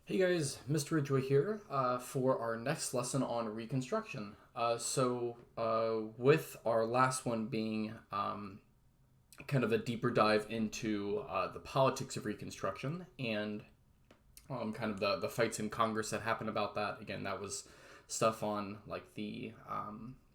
Hey guys, Mr. Ridgway here for our next lesson on Reconstruction. With our last one being kind of a deeper dive into the politics of Reconstruction and kind of the fights in Congress that happened about that. Again, that was stuff on like the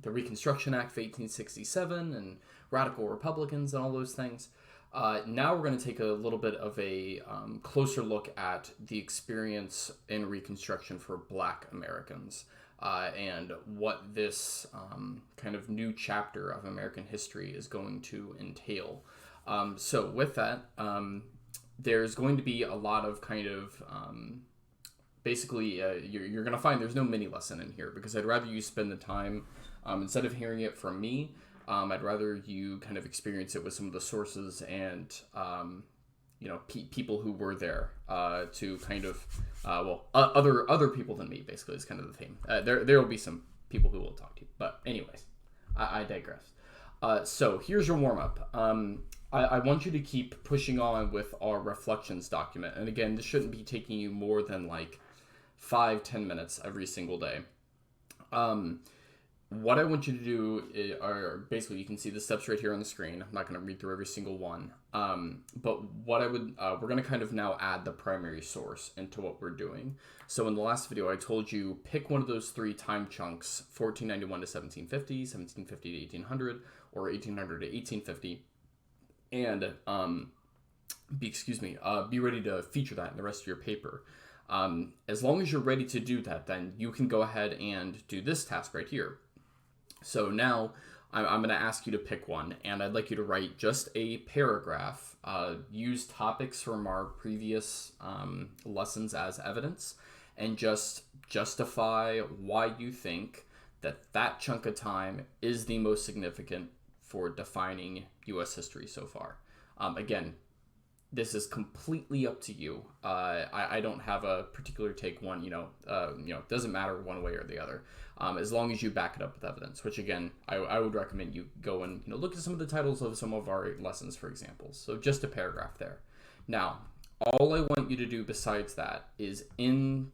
Reconstruction Act of 1867 and radical Republicans and all those things. Now we're going to take a little bit of a closer look at the experience in Reconstruction for Black Americans and what this kind of new chapter of American history is going to entail. With that, there's going to be a lot of kind of you're going to find there's no mini lesson in here because I'd rather you spend the time instead of hearing it from me. I'd rather you kind of experience it with some of the sources and, people who were there to kind of, other people than me, basically, is kind of the theme. There will be some people who will talk to you. But anyways, I digress. So here's your warm-up. I want you to keep pushing on with our reflections document. And again, this shouldn't be taking you more than like 5-10 minutes every single day. What I want you to do are basically, you can see the steps right here on the screen. I'm not going to read through every single one. But what we're going to kind of now add the primary source into what we're doing. So in the last video, I told you pick one of those three time chunks, 1491 to 1750, 1750 to 1800, or 1800 to 1850. And, be ready to feature that in the rest of your paper. As long as you're ready to do that, then you can go ahead and do this task right here. So now I'm going to ask you to pick one, and I'd like you to write just a paragraph, use topics from our previous lessons as evidence, and just justify why you think that chunk of time is the most significant for defining U.S. history so far. Again, this is completely up to you. I don't have a particular take one, it doesn't matter one way or the other, as long as you back it up with evidence, which again, I would recommend you go and look at some of the titles of some of our lessons, for example. So just a paragraph there. Now, all I want you to do besides that is in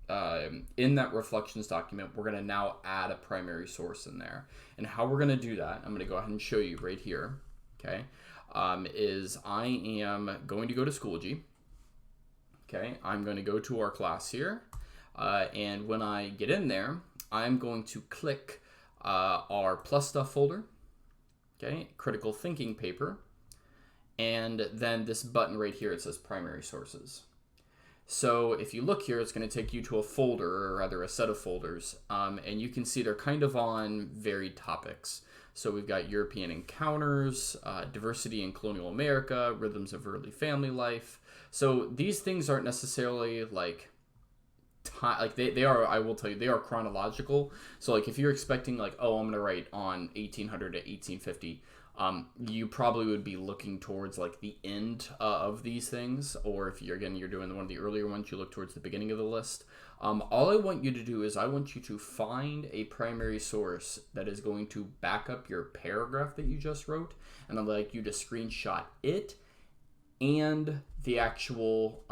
that reflections document, we're going to now add a primary source in there. And how we're going to do that, I'm going to go ahead and show you right here, okay? Is I am going to go to Schoology. Okay, I'm going to go to our class here. And when I get in there, I'm going to click our plus stuff folder. Okay, critical thinking paper. And then this button right here, it says primary sources. So if you look here, it's going to take you to a folder, or rather a set of folders. And you can see they're kind of on varied topics. So we've got European encounters, diversity in colonial America, rhythms of early family life. So these things aren't necessarily they are, I will tell you, they are chronological. So like if you're expecting I'm going to write on 1800 to 1850, you probably would be looking towards the end of these things. Or if you're doing one of the earlier ones, you look towards the beginning of the list. All I want you to do is I want you to find a primary source that is going to back up your paragraph that you just wrote, and I'd like you to screenshot it and the actual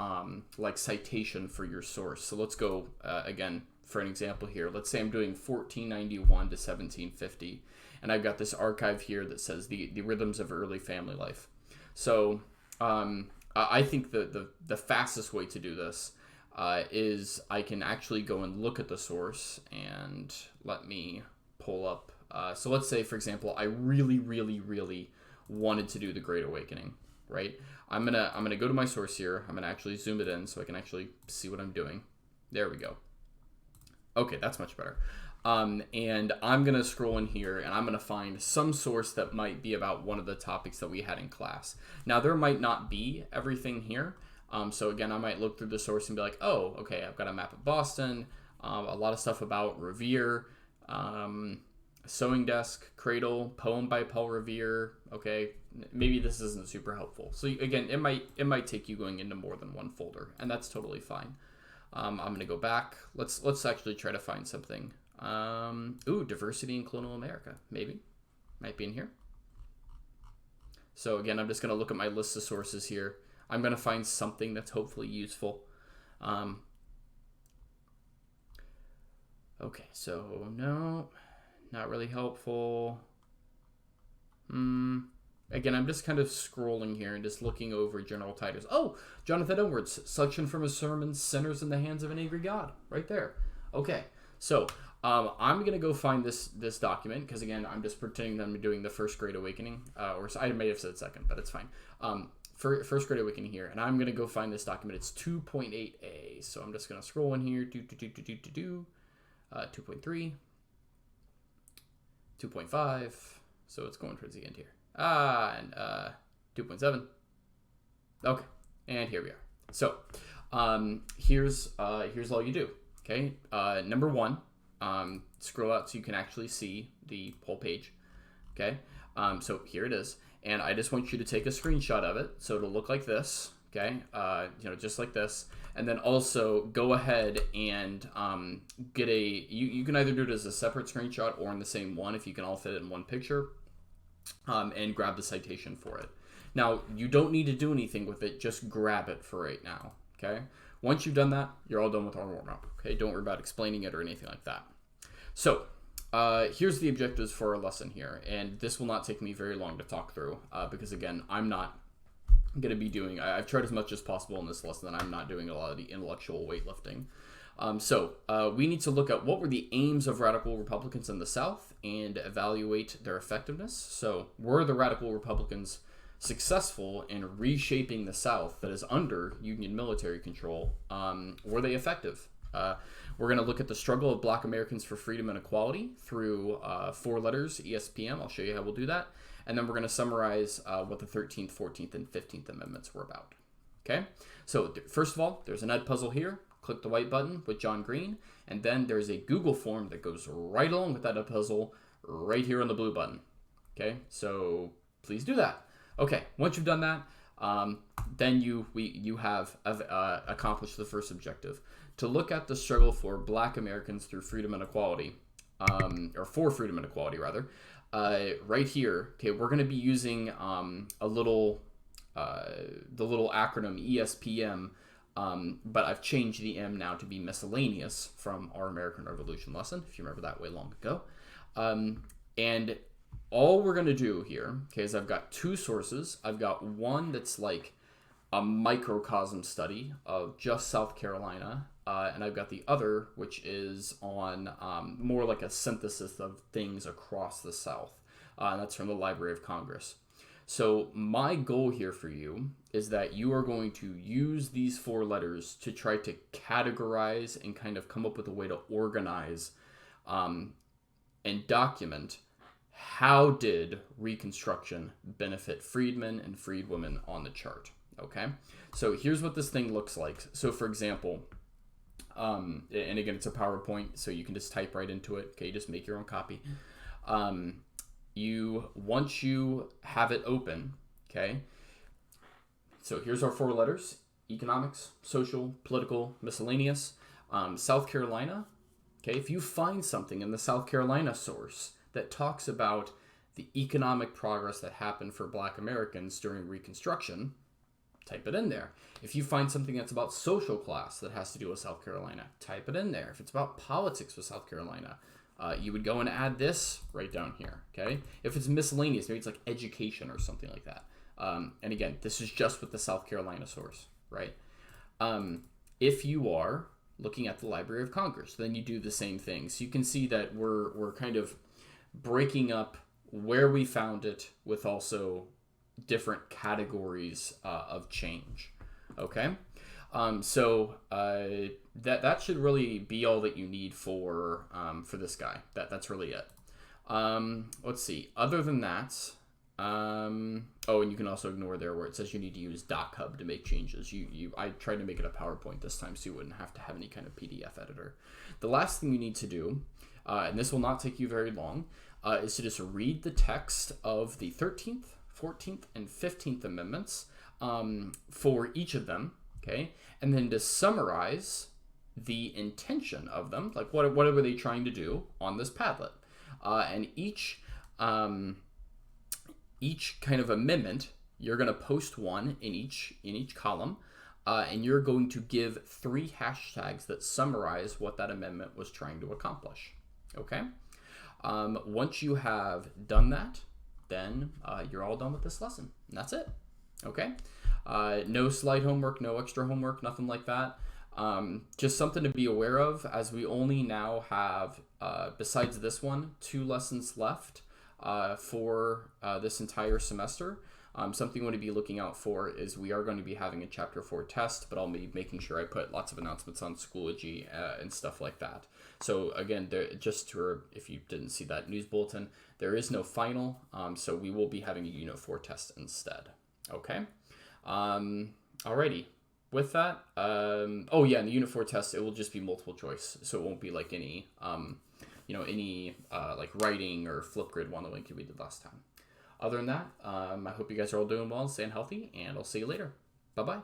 citation for your source. So let's go again for an example here. Let's say I'm doing 1491 to 1750, and I've got this archive here that says the rhythms of early family life. So I think the fastest way to do this is I can actually go and look at the source, and let me pull up. So let's say, for example, I really, really, really wanted to do the Great Awakening, right? I'm gonna go to my source here. I'm gonna actually zoom it in so I can actually see what I'm doing. There we go. Okay, that's much better. And I'm gonna scroll in here, and I'm gonna find some source that might be about one of the topics that we had in class. Now, there might not be everything here. So again, I might look through the source and be like, oh, okay, I've got a map of Boston, a lot of stuff about Revere, Sewing Desk, Cradle, poem by Paul Revere. Okay, maybe this isn't super helpful. So again, it might take you going into more than one folder, and that's totally fine. I'm gonna go back. Let's actually try to find something. Diversity in colonial America, maybe might be in here. So again, I'm just gonna look at my list of sources here. I'm going to find something that's hopefully useful. Okay, so no, not really helpful. Again, I'm just kind of scrolling here and just looking over general titles. Oh, Jonathan Edwards, selection from his sermon, Sinners in the Hands of an Angry God, right there. Okay, so I'm going to go find this document, because again, I'm just pretending that I'm doing the First Great Awakening, or I may have said second, but it's fine. For First Great Awakening here, and I'm going to go find this document. It's 2.8a, so I'm just going to scroll in here, 2.3, 2.5, so it's going towards the end here. And 2.7. Okay, and here we are. So here's all you do. Okay, number one, scroll out so you can actually see the whole page. Okay, so here it is, and I just want you to take a screenshot of it, so it'll look like this. Okay, just like this, and then also go ahead and get a. You can either do it as a separate screenshot or in the same one if you can all fit it in one picture. And grab the citation for it. Now, you don't need to do anything with it. Just grab it for right now, okay? Once you've done that, you're all done with our warm-up, okay? Don't worry about explaining it or anything like that. So, here's the objectives for our lesson here, and this will not take me very long to talk through, because, again, I'm not going to be doing... I've tried as much as possible in this lesson that I'm not doing a lot of the intellectual weightlifting. So we need to look at what were the aims of radical Republicans in the South and evaluate their effectiveness. So were the radical Republicans successful in reshaping the South that is under Union military control? Were they effective? We're going to look at the struggle of Black Americans for freedom and equality through 4 letters, ESPM. I'll show you how we'll do that. And then we're going to summarize what the 13th, 14th, and 15th Amendments were about. Okay? So first of all, there's an Ed puzzle here. Click the white button with John Green, and then there's a Google form that goes right along with that puzzle right here on the blue button. Okay, so please do that. Okay, once you've done that, then you have accomplished the first objective, to look at the struggle for Black Americans through freedom and equality, or for freedom and equality rather. Right here, okay, we're going to be using the little acronym ESPM. But I've changed the M now to be miscellaneous from our American Revolution lesson, if you remember that way long ago. And all we're going to do here, okay, is I've got 2 sources. I've got one that's like a microcosm study of just South Carolina, and I've got the other, which is on more like a synthesis of things across the South. And that's from the Library of Congress. So my goal here for you is that you are going to use these 4 letters to try to categorize and kind of come up with a way to organize and document how did Reconstruction benefit freedmen and freedwomen on the chart. Okay, so here's what this thing looks like. So for example, and again, it's a PowerPoint, so you can just type right into it. Okay, just make your own copy. Once you have it open, okay, so here's our 4 letters: economics, social, political, miscellaneous. South Carolina, okay, if you find something in the South Carolina source that talks about the economic progress that happened for Black Americans during Reconstruction, type it in there. If you find something that's about social class that has to do with South Carolina, type it in there. If it's about politics with South Carolina, you would go and add this right down here, okay? If it's miscellaneous, maybe it's like education or something like that. And again, this is just with the South Carolina source, right? If you are looking at the Library of Congress, then you do the same thing. So you can see that we're kind of breaking up where we found it with also different categories of change, okay? So that should really be all that you need for this guy. That's really it. Let's see. Other than that, oh, and you can also ignore there where it says you need to use DocHub to make changes. I tried to make it a PowerPoint this time so you wouldn't have to have any kind of PDF editor. The last thing you need to do, and this will not take you very long, is to just read the text of the 13th, 14th, and 15th Amendments for each of them. Okay, and then to summarize the intention of them, like what were they trying to do on this Padlet, and each kind of amendment, you're going to post one in each column, and you're going to give 3 hashtags that summarize what that amendment was trying to accomplish. Okay? Once you have done that, then you're all done with this lesson. And that's it. Okay? No slide homework, no extra homework, nothing like that. Just something to be aware of, as we only now have, besides this one, 2 lessons left for this entire semester. Something you want to be looking out for is we are going to be having a Chapter 4 test, but I'll be making sure I put lots of announcements on Schoology and stuff like that. So again, just to, if you didn't see that news bulletin, there is no final, so we will be having a Unit 4 test instead. Okay? Alrighty. With that, oh yeah, in the Unit 4 test, it will just be multiple choice, so it won't be like any, like writing or Flipgrid one like we did last time. Other than that, I hope you guys are all doing well and staying healthy, and I'll see you later. Bye-bye.